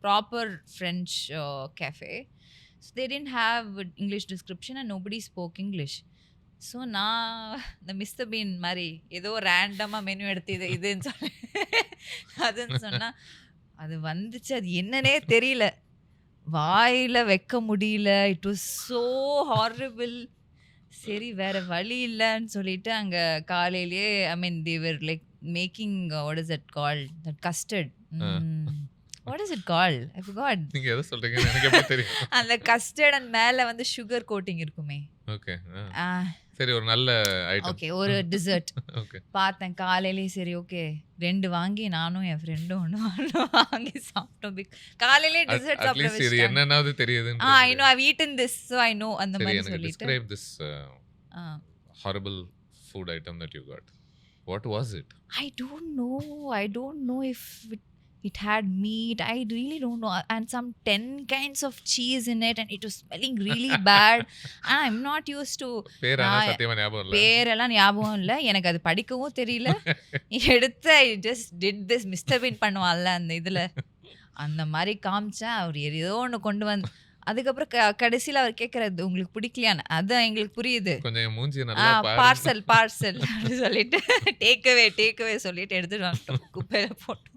proper French cafe. So they didn't have English description and nobody spoke English. So நான் இந்த mister been மாதிரி ஏதோ ரேண்டமாக menu எடுத்து இதுன்னு சொல்லி அதுன்னு சொன்னால் அது வந்துச்சு. அது என்னன்னே தெரியல, வாயில் வைக்க முடியல. It was so horrible. சரி வேற வழி இல்லைன்னு சொல்லிட்டு அங்கே காலையிலேயே I mean they were like making what is it called that custard. What is it called? I forgot. நீங்க எதை சொல்றீங்க எனக்கு எப்படி தெரியும்? அந்த கஸ்டர்ட் அண்ட் மேலே வந்து சுகர் கோட்டிங் இருக்குமே. ஓகே சரி, ஒரு நல்ல ஐட்டம். ஓகே, ஒரு டிசர்ட் ஓகே பார்த்தேன் காலையிலேயே. சரி ஓகே 2 வாங்கி நானும் என் ஃப்ரெண்டும் ஒன்று வாங்கி சாப்பிட்டோம். காலையிலேயே டிசர்ட் சாப்பிட அட்லீஸ்ட் இது வச்சிட்டாங்க. என்னன்னாவது தெரியுது. I know I've eaten this so I know அந்த சரி, மாதிரி எனக்கு சொல்லிட்டு. Describe this horrible food item that you got. What was it? I don't know if it had meat. I really don't know. And some 10 kinds of cheese in it and it was smelling really bad. And I'm not used to பேரானா சத்தியமா ஞாபகம் இல்ல. பேரெல்லாம் ஞாபகம் இல்லை எனக்கு, அது படிக்கவும் தெரியல. எடுத்து I just did this Mister Bean பண்ணுவான்ல அந்த இதில் அந்த மாதிரி காமிச்சேன். அவர் ஏதோ ஒன்று கொண்டு வந்து அதுக்கப்புறம் கடைசியில் அவர் கேட்கறது உங்களுக்கு பிடிக்கலையான்னு. அதான் எங்களுக்கு புரியுது. கொஞ்சம் மூஞ்சி நல்லா பார்சல் அப்படின்னு சொல்லிட்டு டேக்அவே சொல்லிட்டு எடுத்துட்டு வந்துட்டோம், குப்பையில போட்டோம்.